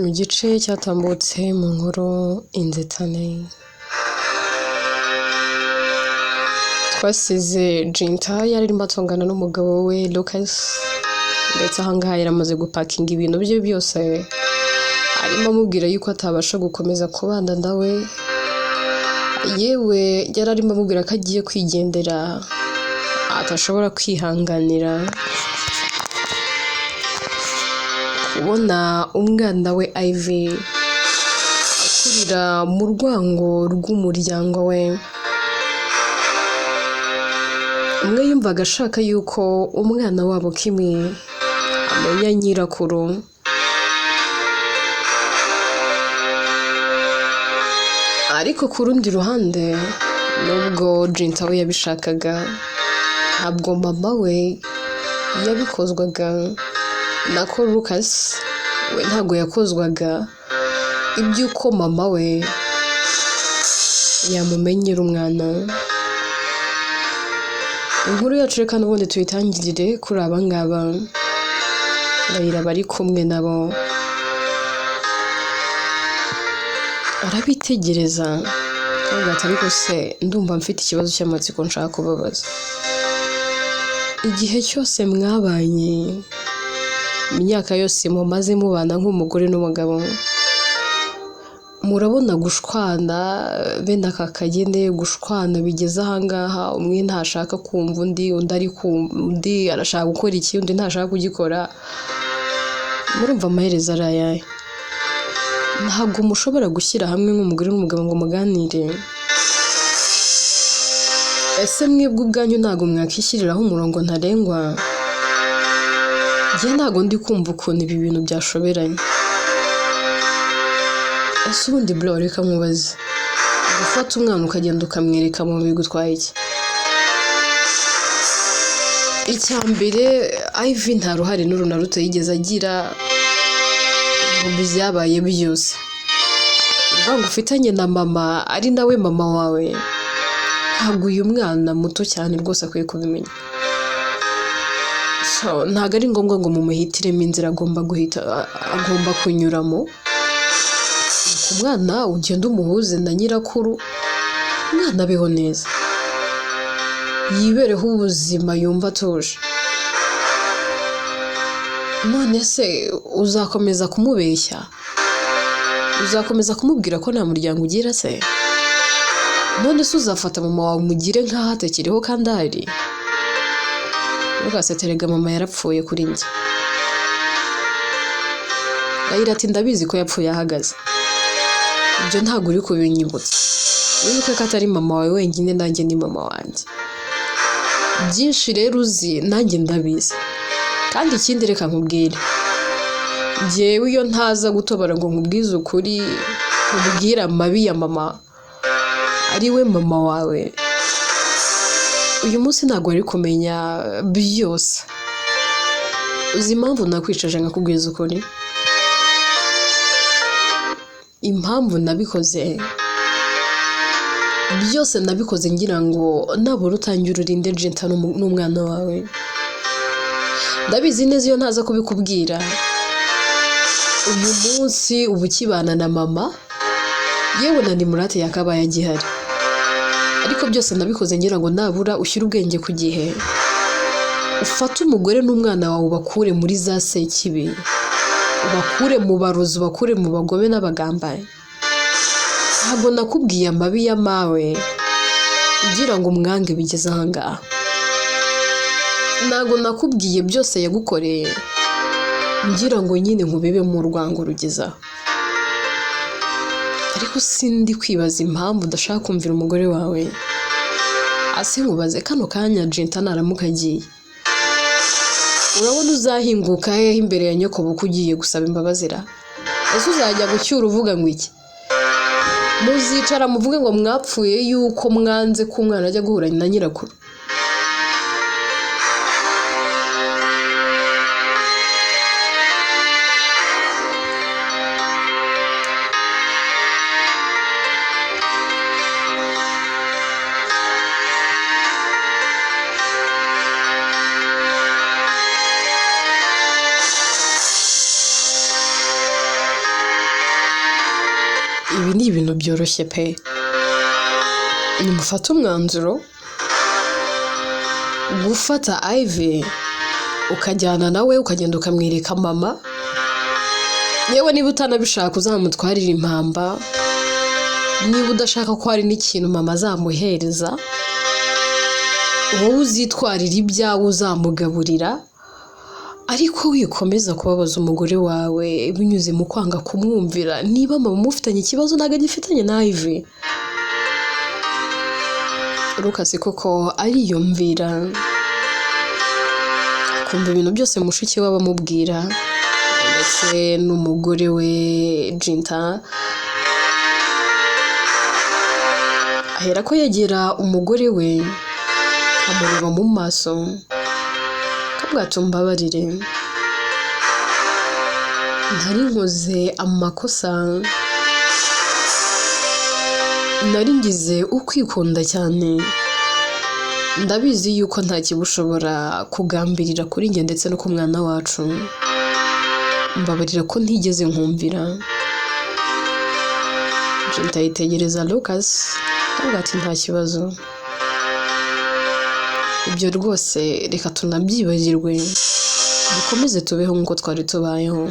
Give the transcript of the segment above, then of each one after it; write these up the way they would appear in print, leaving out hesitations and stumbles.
mu gice cyatambutse mu nkuru inzitane twasize Jinta yari arimo atongana n'umugabo we Lucas ndetse ahangaha yaramaze gupakinga ibintu bye byose arimo amubwira yuko atabasha gukomeza kubana nawe yewe yari arimo amubwira ko agiye kwigendera atashobora kwihanganira kubona umwana we Ivy akurira mu rwango rw'umuryango we. Umwe yumvaga ashaka yuko umwana wabo Kimi amenya nyirakuru, ariko ku rundi ruhande nubwo Jinta we yabishakaga ntabwo mama we yabikozwaga, nako Lucas we ntabwo yakozwaga iby'uko mama we yamumenyera umwana. Inkuru yacu reka n'ubundi tuyitangirire kuri aba ngaba Raila bari kumwe nabo, arabitegereza kandi ariko se ndumva mfite ikibazo cy'amatsiko nshaka kubabaza. Igihe cyose mwabanye, imyaka yose mumaze mubana nk'umugore n'umugabo, murabona gushwana benda kakagende gushwana bigeze ahangaha, umwe ntashaka kumva undi ari kumva undi arashaka gukora iki undi ntashaka kugikora, murumva amaherezo ari ayahe? Ntabwo mushobora gushyira hamwe nk'umugore n'umugabo ngo muganire? Ese mwebwe ubwanyu ntabwo mwakishyiriraho umurongo ntarengwa? Njye ntabwo ndi kumva ukuntu ibi bintu byashoberanye. Ese ubundi bro reka mubaze, gufata umwana ukagenda ukamwereka mu bigutwaye iki? Icya mbere Ivy nta ruhare n'uruna ruto yigeze agira mu byabaye byose. Urwango ufitanye na mama ari nawe mama wawe, ntabwo uyu mwana muto cyane rwose akwiye kubimenya. Ntabwo ari ngombwa ngo mumuhitiremo inzira agomba kunyuramo. Umwana ugenda umuhuze na nyirakuru, umwana abeho neza, yibereho ubuzima yumva atuje. None se uzakomeza kumubeshya? Uzakomeza kumubwira ko nta muryango ugira se? None se uzafata mama wawe umugire nk'aho atakiriho kandi ahari? Ugaseterega mama yarapfuye kuri njye. Raila ati ndabizi ko yapfuye ahagaze, ibyo ntabwo uri kubinyibutsa. Wibuke ko atari mama wawe wenyine, nanjye ni mama wanjye. Byinshi rero uzi nanjye ndabizi, kandi ikindi reka nkubwire, njyewe iyo ntaza gutobora ngo nkubwize ukuri, nkubwire amabi ya mama ari we mama wawe, uyu munsi ntabwo ari kumenya byose. Uzi impamvu nakwicaje nkakubwiza ukuri? Impamvu nabikoze byose nabikoze ngira ngo nabura utangira urinde Jinta n'umwana wawe. Ndabizi neza iyo ntaza kubikubwira uyu munsi ubu ukibana na mama, yewe na Nimurate yakabaye agihari. Ariko byose nabikoze ngira ngo nabura ushyire ubwenge ku gihe, ufate umugore n'umwana wawe ubakure muri za sekibi, ubakure mu barozi, ubakure mu bagome n'abagambanyi. Ntabwo nakubwiye amabi ya mawe ugira ngo umwange bigeze ahangaha. Ntabwo nakubwiye byose yagukoreye ngira ngo nyine nkubibe mu rwango rugezaho. Ariko sindi kwibaza impamvu udashaka kumvira umugore wawe. Ase nkubaze kano kanya Jinta naramuka agiye, urabona uzahinguka hehe imbere ya nyoko buko ugiye gusaba imbabazi ra? Ese uzajya gucyura uvuga ngo iki? Muzicara muvuge ngo mwapfuye yuko mwanze ko umwana ajya guhura na nyirakuru? ibi ni ibintu byoroshye pe. Nimufata umwanzuro gufata Ivy ukajyana nawe ukagenda ukamwereka mama, yewe niba utanabishaka uzamutwarira impamba, niba udashaka ko hari n'ikintu mama azamuhereza, wowe uzitwarira ibyawe uzamugaburira, ariko wikomeza kubabaza umugore wawe binyuze mu kwanga kumwumvira. Niba mama mufitanye ikibazo ntago agifitanye na Ivy. Lucas koko ariyumvira akumva ibintu byose mushiki we bamubwira ndetse n'umugore we Jinta. Ahera ko yegera umugore we amureba mu maso kabwato, mbabarire ntari nkoze amakosa, nari ngize ukwikunda cyane, ndabizi yuko nta kibushobora kugambirira kuri njye ndetse no ku mwana wacu, mbabarira ko ntigeze nkumvira. Jinta yitegereza Lucas avuga ati nta kibazo, ibyo rwose reka tunabyibagirwe dukomeze tubeho nk'uko twari tubayeho,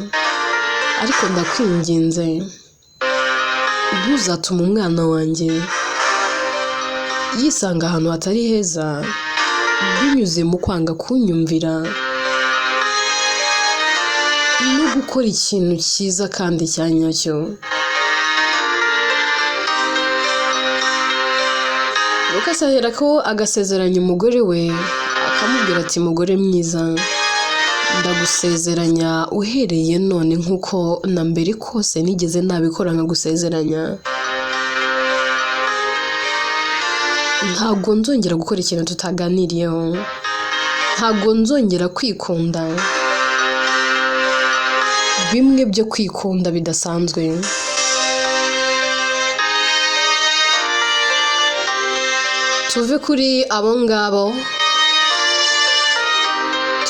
ariko ndakwinginze ntuzatume umwana wanjye yisanga ahantu hatari heza binyuze mu kwanga kunyumvira no gukora ikintu cyiza kandi cya nyacyo. Lucas ahera ko agasezeranya umugore we akamubwira ati mugore mwiza, ndagusezeranya uhereye none nk'uko na mbere kose nigeze nabikora nkagusezeranya, ntabwo nzongera gukora ikintu tutaganiriyeho, ntabwo nzongera kwikunda bimwe byo kwikunda bidasanzwe. Tuve kuri abo ngabo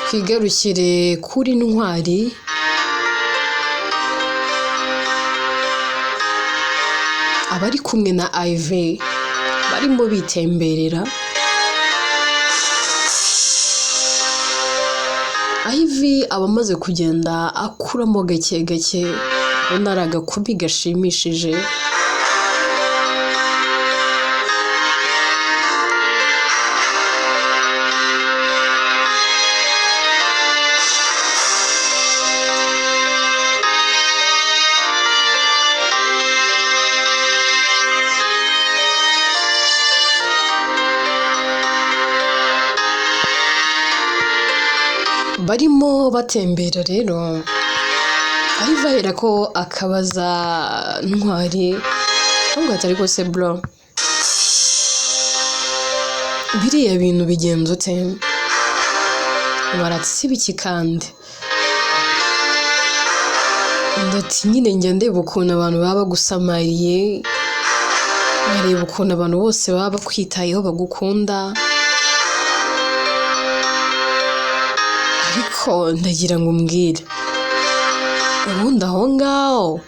twigarukire kuri Ntwari. Abari kumwe na Ivy barimo bitemberera. Ivy abamaze kugenda akuramo gake gake, ubona ari agakubi gashimishije. Barimo batembera rero, Ivy ahera ko akabaza Ntwari nubwo atari ko se bro, biriya bintu bigenze ute? Waratse ibiki kandi? Ndati nyine njya ndeba ukuntu abantu baba bagusamariye, nkareba ukuntu abantu bose baba bakwitayeho bagukunda, ariko ndagira ngo umbwire ubundi aho ngaho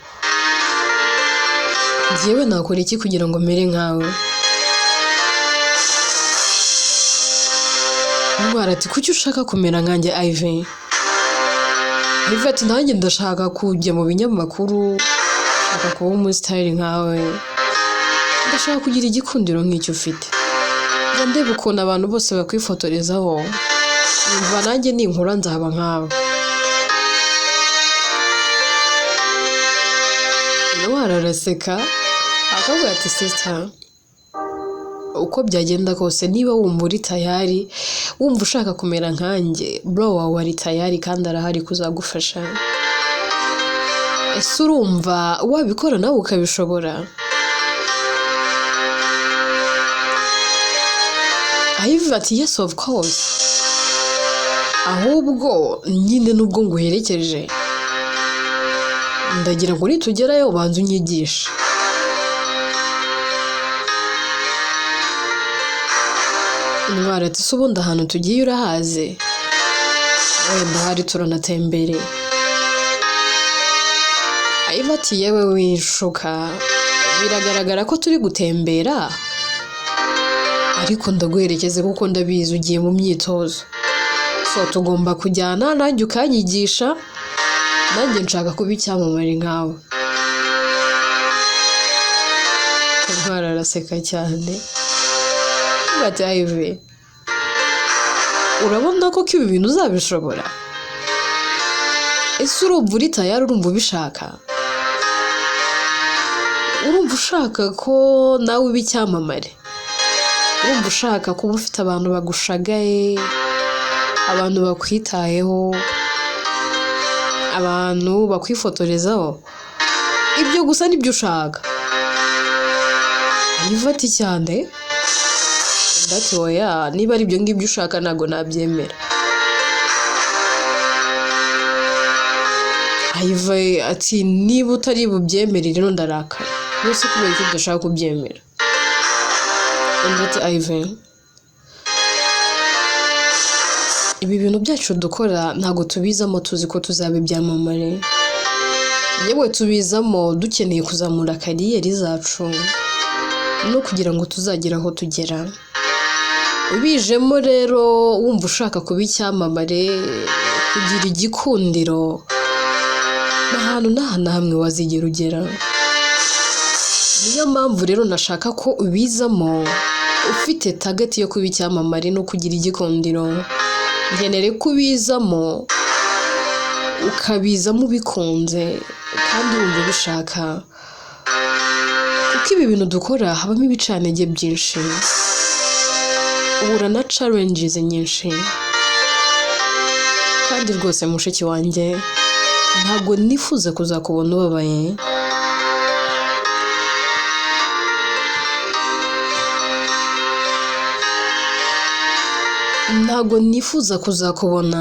njyewe nakora iki kugira ngo mere nkawe? Ntwari ati kuki ushaka kumera nkanjye Ivy? Ivy ati nanjye ndashaka kujya mu binyamakuru, ndashaka kuba umusitari nkawe, ndashaka kugira igikundiro nk'icyo ufite. Njya ndeba ukuntu abantu bose bakwifotorezaho, umva nanjye ninkura nzaba nkawe. Ntwari araseka akavuga ati sister, uko byagenda kose niba wumva uri tayari, wumva ushaka kumera nkanjye, bro wawe ari tayari kandi arahari kuzagufasha. Ese urumva wabikora nawe ukabishobora? Ivy ati yes of course, ahubwo nyine nubwo nguherekeje ndagira ngo nitugerayo ubanze unyigishe. Ntwari ati se ubundi ahantu tugiye urahaze? Wenda hari turanatembere. Ivy ati yewe winshuka, biragaragara ko turi gutembera ariko ndaguherekeze kuko ndabizi ugiye mu myitozo, so tugomba kujyana nanjye ukanyigisha, nanjye nshaka kuba icyamamare nkawe. Ntwara araseka cyane ati Ive, urabona ko ibi bintu uzabishobora? Ese urumva uri tayari? Urumva ubishaka? Urumva ushaka ko nawe uba icyamamare? Urumva ushaka kuba ufite abantu bagushagaye, abantu bakwitayeho, abantu bakwifotorezaho? Ibyo gusa nibyo ushaka? Ivati cyane ndati oya, niba ari ibyo ngibyo ushaka ntago nabyemera. Ive ati niba utari bubyemere rero ndarakara, yose kubera ko udashaka kubyemera. Ndati Ive, ibi bintu byacu dukora ntago tubizamo tuzi ko tuzaba ibyamamare, yewe tubizamo dukeneye kuzamura kariyeri zacu no kugira ngo tuzagera aho tugera. Ubijemo rero wumva ushaka kuba icyamamare, kugira igikundiro, n'ahantu na hamwe wazigera ugera. Niyo mpamvu rero nashaka ko ubizamo ufite target yo kuba icyamamare no kugira igikundiro. Ngenere kubizamo ukabizamo ubikunze kandi wumva ubishaka, kuko ibi bintu dukora habamo ibicanege byinshi, uhura na challenges nyinshi. Kandi rwose mushiki wanjye, ntabwo nifuza kuzakubona ubabaye. Ntabwo nifuza kuzakubona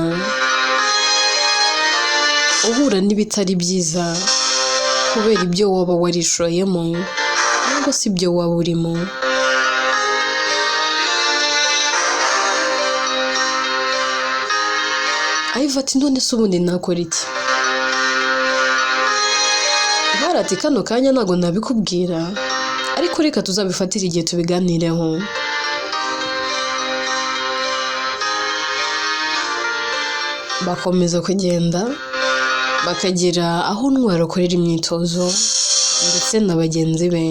uhura n'ibitari byiza kubera ibyo waba warishoyemo nubwo si ibyo waba urimo. Ive ati none se ubundi nakora iki? Barati kano kanya ntago nabikubwira, ariko reka tuzabifatira igihe tubiganireho. Bakomeza kugenda bakagera aho Ntwari akorera imyitozo ndetse na bagenzi be.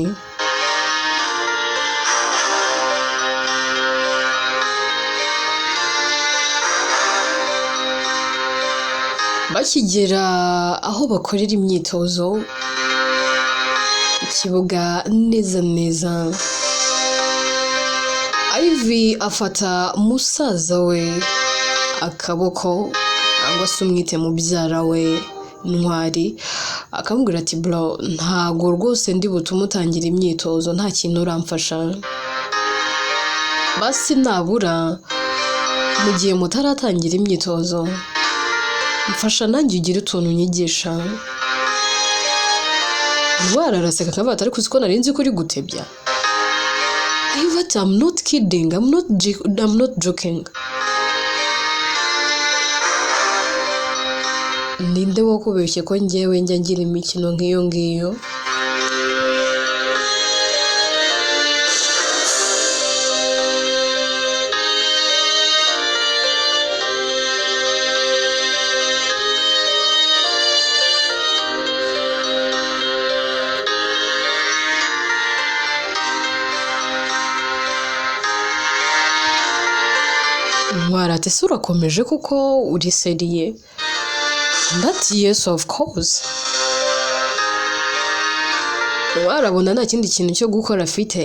Bakigera aho bakorera imyitozo ku kibuga neza, Ive afata musaza we akaboko, cyangwa se umwite mubyara we Ntwari, akamubwira ati bro, ntago rwose ndi butumutangira imyitozo nta kintu uramfasha. Basi nabura mu gihe mutaratangira imyitozo mfasha nanjye ugira utuntu unyigisha. Ntwari araseka akavuga ati ariko uzi ko nari nzi ko uri gutebya. Ive ati I'm not kidding, I'm not joking. Ninde wakubeshye ko njyewe njya ngira imikino nk'iyo ngiyo? Ntwari ati ese urakomeje kuko uri seriye? Ndati yes of course. Ntwari abona nta kindi kintu cyo gukora afite,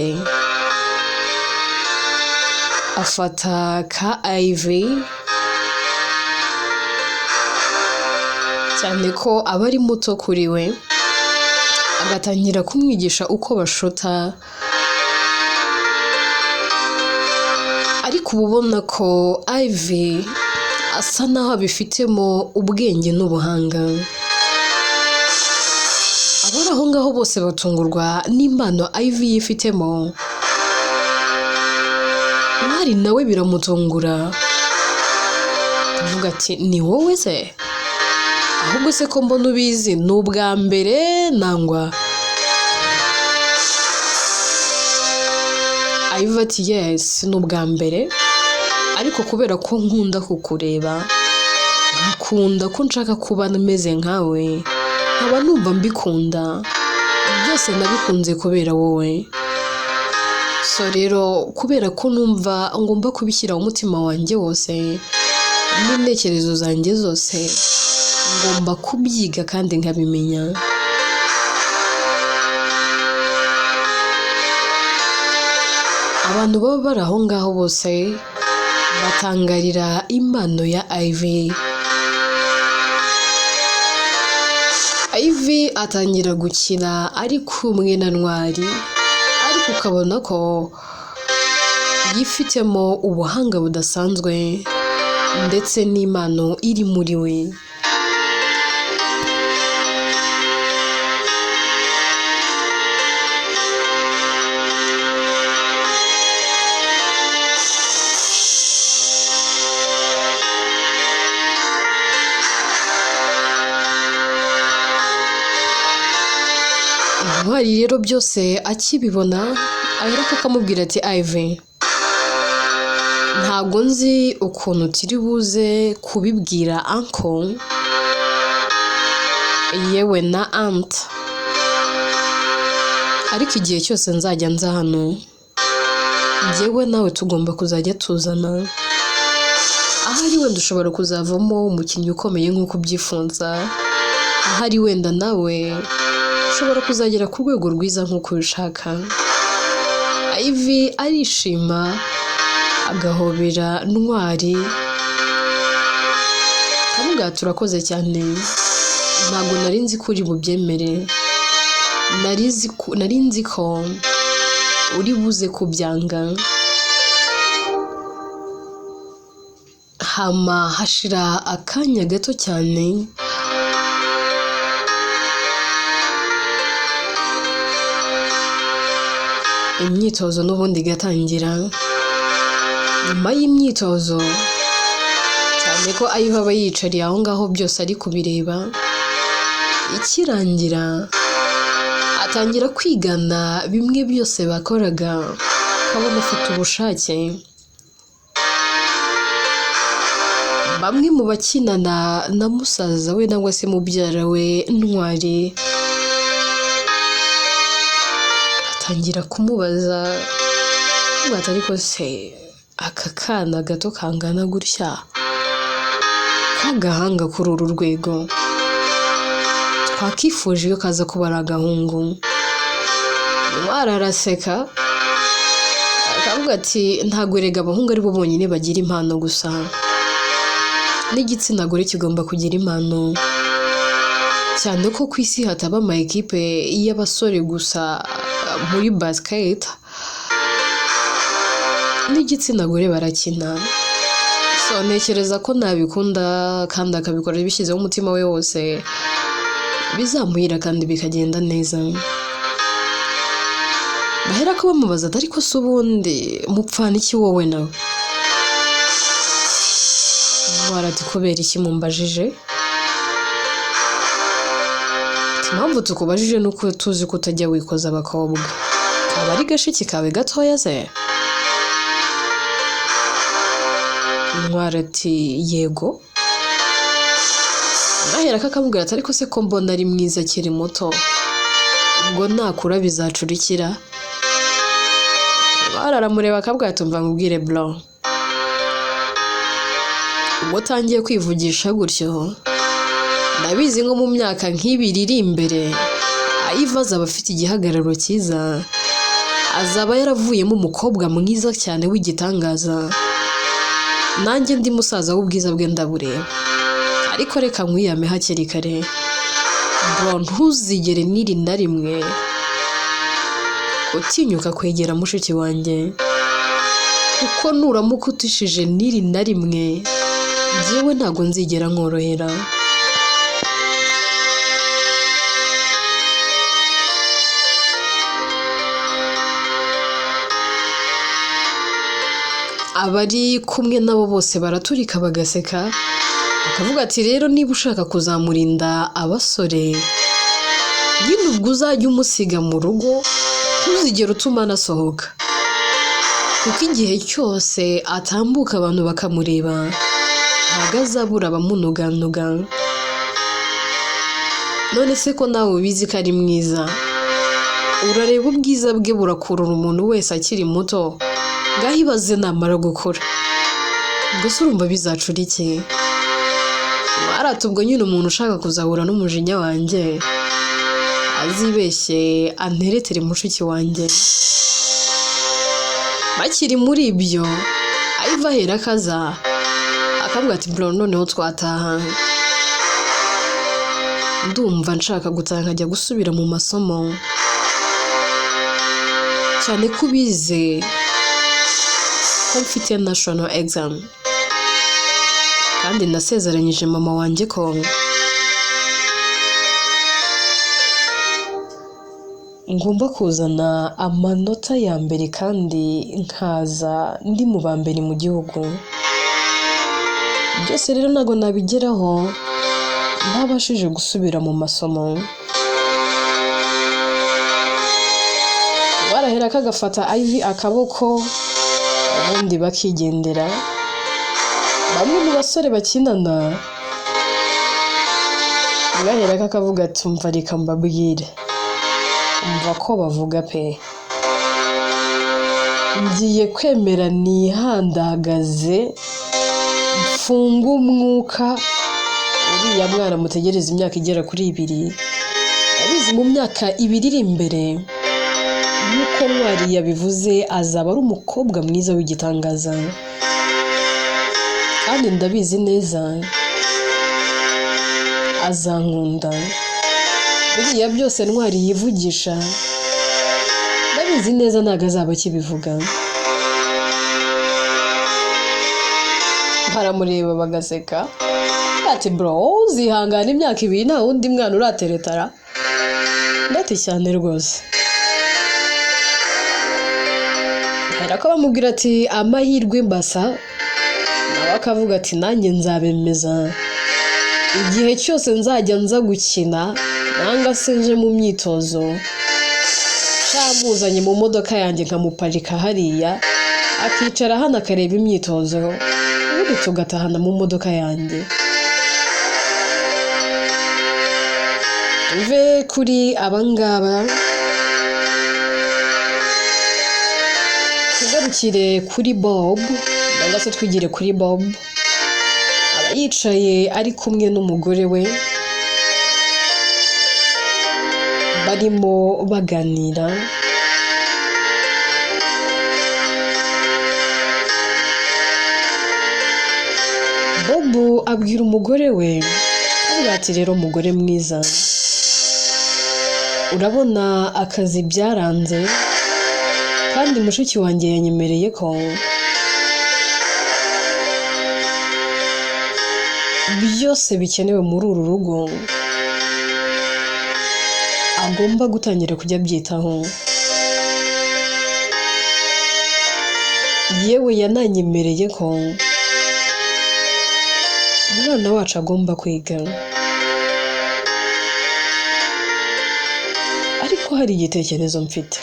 afata ka Ive cyane ko aba ari muto kuri we, agatangira kumwigisha uko bashota. Ariko ubona ko Ive asa naho abifitemo ubwenge n'ubuhanga. Abari aho ngaho bose batungurwa n'impano Ive yifitemo. Ntwari nawe biramutungura, avuga ati ni wowe se? Ahubwo se ko mbona ubizi ni ubwa mbere nangwa? Ivy ati yes ni ubwa mbere ariko kubera ko nkunda kukureba nkakunda ko nshaka kuba meze nkawe nkaba numva mbikunda byose nabikunze kubera wowe so rero kubera ko numva ngomba kubishyira umutima wanjye wose n'intekerezo zanjye zose ngomba kubyiga kandi nkabimenya abantu baba bari aho ngaho bose batangarira impano ya Ivy. Ivy atangira gukina ari kumwe na Ntwari ariko ukabona ko yifitemo ubuhanga budasanzwe ndetse n'impano iri muri we. Ntwari rero byose akibibona ahera akamubwira ati Ivy ntago nzi ukuntu turi buze kubibwira uncle yewe na aunt ariko igihe cyose nzajya nza hano njyewe nawe tugomba kuzajya tuzana ahari wenda ushobora kuzavamo umukinnyi ukomeye nk'uko ubyifuza ahari wenda nawe ushobora kuzagera ku rwego rwiza nk'uko ubishaka. Ivy arishima agahobera Ntwari kamuga turakoze cyane ntabwo nari nzi ko uri bubyemere nari nzi ko uri buze kubyanga. Hama hashira akanya gato cyane imyitozo n'ubundi gatangira. Nyuma y'imyitozo cyane ko Ivy aba yicariye aho ngaho byose ari kubireba ikirangira atangira kwigana bimwe byose bakoraga kabona afite ubushake. Bamwe mu bakinana na musaza we nangwa se mubyara we Ntwari atangira kumubaza ngata ariko se aka kana gato kangana gutya kagahanga kuri uru rwego twakifuje iyo kaza kuba ari agahungu. Ntwari araseka akavuga ati ntago erega abahungu ari bo bonyine bagira impano gusa n'igitsina gore kigomba kugira impano cyane ko ku isi hataba ama ekipe y'abasore gusa muri basket n'igitsina gore barakina. So ntekereza ko nabikunda kandi akabikora bishyizeho umutima we wose bizamuhira kandi bikagenda neza. Bahera ko bamubaza ariko se ubundi mupfana iki wowe nawe? Ati kubera iki mumbajije? Impamvu tukubajije nuko tuzi ko utajya wikoza abakobwa kaba ari gashiki kawe gatoya se? Ntwari ati yego. Ahera kakamubwira ati ariko se ko mbona ari mwiza akiri muto ubwo nakura bizacurikira. Ntwari aramureba akabwira ati umva nkubwire bro ubwo utangiye kwivugisha gutyo ndabizi nko mu myaka nk'ibiri iri imbere Ivy azaba afite igihagararo cyiza azaba yaravuyemo umukobwa mwiza cyane w'igitangaza nanjye ndi musaza w'ubwiza bwe ndabureba ariko reka nkwiyame hakiri kare bro ntuzigere niri na rimwe utinyuka kwegera mushiki wanjye kuko nuramuka utishije niri na rimwe njyewe ntago nzigera nkorohera. Abari kumwe nabo bose baraturika bagaseka bakavuga ati rero niba ushaka kuzamurinda abasore nyine ubwo uzajya umusiga mu rugo ntuzigere utuma anasohoka kuko igihe cyose atambuka abantu bakamureba ntabwo azabura abamunuganuga. None se ko nawe ubizi ko ari mwiza, urareba ubwiza bwe burakurura umuntu wese akiri muto, ngaho ibaze namara gukura, ubwo se urumva bizacura iki? Baratubwo nyine umuntu ushaka kuzahura n'umujinya wanjye azibeshye anteretere mushiki wanjye. Bakiri muri ibyo Iva ahera akaza akavuga ati bro, noneho twataha, ndumva nshaka gutaha nkajya gusubira mu masomo, cyane ko ubize ko mfite national exam kandi nasezeranyije mama wanjye ko ngomba kuzana amanota ya mbere kandi nkaza ndi mu ba mbere mu gihugu. Byose rero ntago nabigeraho ntabashije gusubira mu masomo. Barahera kagafata Ivy akaboko ubundi bakigendera. Bamwe mu basore bakinana bahera kakavuga ati umva reka mbabwire, umva ko bavuga pe, ngiye kwemera nihandagaze mfunga umwuka uriya mwana mutegereza imyaka igera kuri 2. Abizi mu myaka 2 iri imbere nk'uko Ntwari yabivuze azaba ari umukobwa mwiza w'igitangaza, kandi ndabizi neza azankunda. Buriya byose Ntwari yivugisha ndabizi neza ntago azaba kibivuga. Baramureba bagaseka ati bro, uzihangana imyaka 2 nta wundi mwana urateretara? Ndati cyane rwose. Harako bamubwira ati amahirwe mbasa, nawe akavuga ati nanjye nzabemeza igihe cyose nzajya nza gukina nanga senje mu myitozo, cyamuzanye mu modoka yanjye nkamuparika hariya akicara hano akareba imyitozo, ubundi tugatahana mu modoka yanjye. Tuve kuri abangaba tugarukire kuri Bob, nanga se twigire kuri Bob. Aba yicaye ari kumwe n'umugore we barimo baganira. Bob abwira umugore we avuga ati rero umugore mwiza, urabona akazi byaranze kandi mushiki wanjye yanyemereye ko byose bikenewe muri uru rugo agomba gutangira kujya byitaho. Yewe yananyemereye ko umwana wacu agomba kwiga, ariko hari igitekerezo mfite.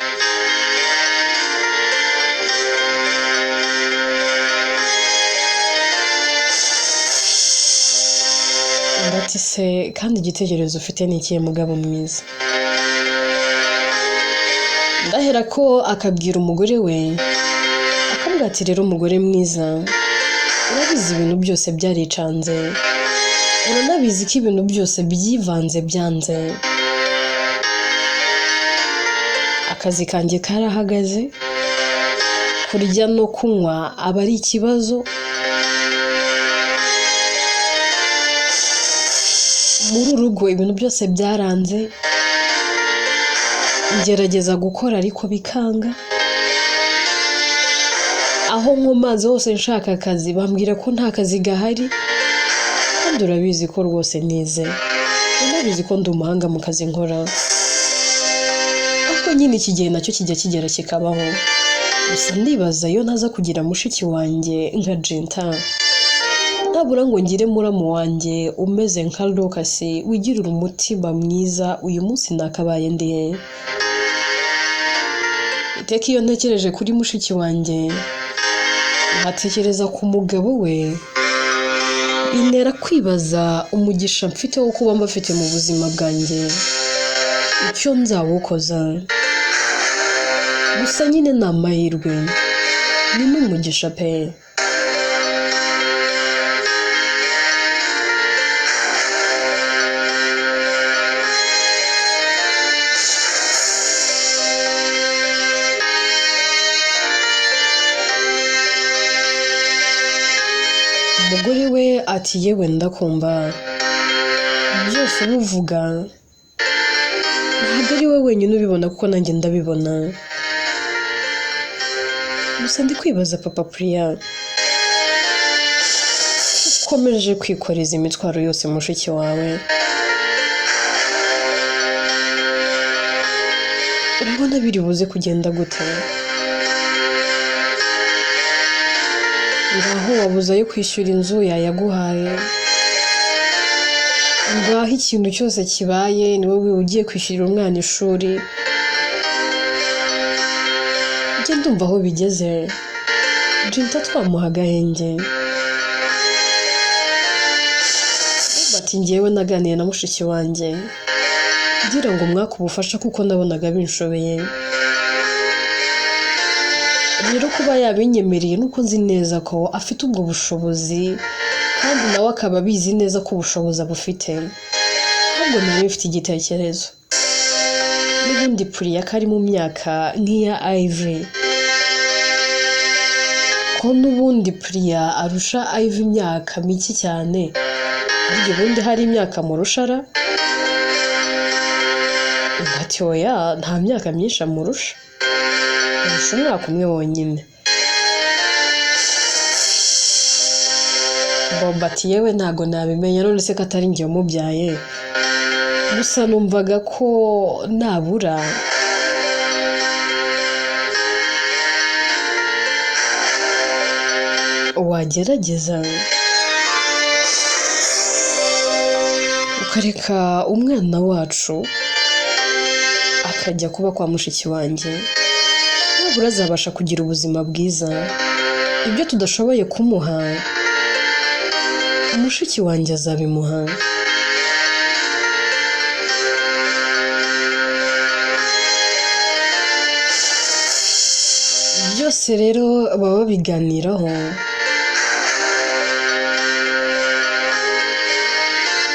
Ndati se kandi igitekerezo ufite ni ikihe mugabo mwiza? Ndahera ko akabwira umugore we akavuga ati rero umugore mwiza, urabizi ibintu byose byaricanze, uranabizi ko ibintu byose byivanze byanze, akazi kanjye karahagaze, kurya no kunywa aba ari ikibazo, muri urugo ibintu byose byaranze, ngerageza gukora ariko bikanga, aho nkomaze hose nshaka akazi bambwira ko nta kazi gahari, kandi urabizi ko rwose nize, urabizi ko ndi umuhanga mu kazi nkora, ariko nyine iki gihe nacyo kijya kigera kikabaho. Gusa ndibaza iyo ntaza kugira mushiki wanjye nka Jenta, ntabura ngo ngire muramu wanjye umeze nka Lucas wigirira umutima mwiza, uyu munsi nakabaye ndiye. iteka iyo ntekereje kuri mushiki wanjye nkatekereza ku mugabo we bintera kwibaza umugisha mfite wo kuba mbafite mu buzima bwanjye icyo nzawukoza gusa nyine ni amahirwe ni n'umugisha pe. Umugore we ati yewe ndakumva byose ubuvuga ntabwo ari we wenyine ubibona kuko nanjye ndabibona gusa ndi kwibaza papa Priya ukomeje kwikoreza imitwaro yose mushiki wawe urabona biri buze kugenda gute ngaho wabuze ayo kwishyura inzu yayaguhaye ngaho ikintu cyose kibaye ni wowe ugiye kwishyurira umwana ishuri njye ndumva aho bigeze Jinta twamuha agahenge bati njyewe naganiye na mushiki wanjye ngira ngo mwaka ubufasha kuko nabonaga binshobeye rero kuba yabinyemereye nuko nzi neza ko afite ubwo bushobozi kandi nawe akaba abizi neza ko ubushobozi abufite ahubwo nari mfite igitekerezo n'ubundi Priya kari mu myaka nk'iya Ivy ko n'ubundi Priya arusha Ivy imyaka mike cyane ariko ubundi hari imyaka murushara ati oya nta myaka myinshi amurusha umwaka umwe wonyine. Bob ati yewe ntago nabimenya none se ko atari njye umubyaye gusa numvaga ko nabura wagerageza ukareka umwana wacu akajya kuba kwa mushiki wanjye nubwo azabasha kugira ubuzima bwiza ibyo tudashoboye kumuha mushiki wanjye azabimuha. byose rero baba babiganiraho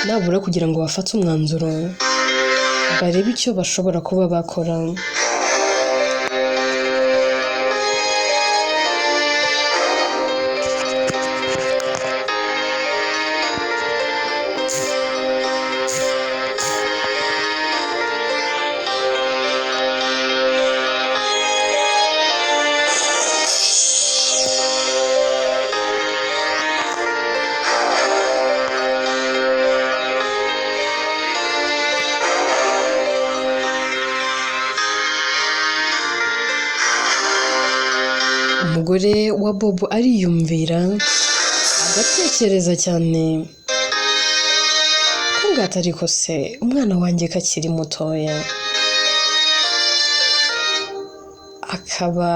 nabura kugira ngo bafate umwanzuro barebe icyo bashobora kuba bakora. Umugore wa Bob ariyumvira agatekereza cyane ko ngata ariko se umwana wanjye kakiri mutoya akaba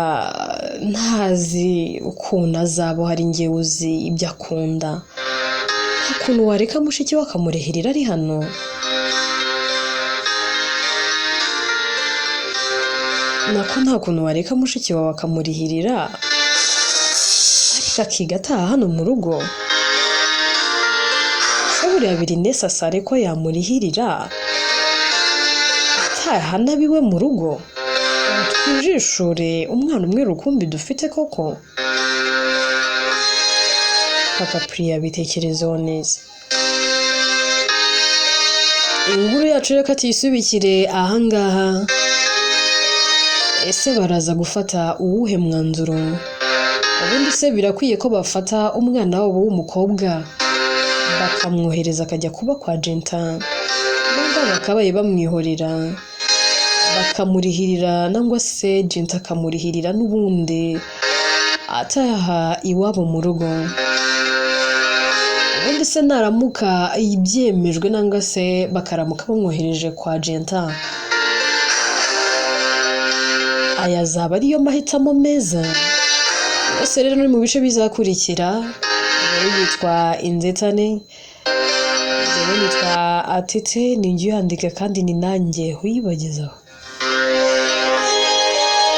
ntazi ukuntu azaba hari ngiye uzi ibyo akunda ukuntu wareka mushiki we akamurehirira ari hano nako nta kuntu wareka mushiki wawe akamurihirira ariko akiga ataha hano mu rugo se buriya biri necessary ko yamurihirira ataha nabiwe mu rugo twijishure umwana umwe rukumbi dufite koko. Papa Priya bitekerezeho neza inkuru yacu reka tuyisubikire ahangaha. Ese baraza gufata uwuhe mwanzuro ubundi se birakwiye ko bafata umwana wabo w'umukobwa bakamwohereza akajya kuba kwa Jinta nubwo bakabaye bamwihorera bakamurihirira nangwa se Jinta akamurihirira n'ubundi ataha iwabo mu rugo ubundi se naramuka ibyemejwe nangwa se bakaramuka bamwohereje kwa Jinta aya azaba ariyo mahitamo meza. Yose rero ni mu bice bizakurikira. Yitwa Inzitane, nitwa Atete, ni njye uyandika kandi ni nanjye uyibagezaho.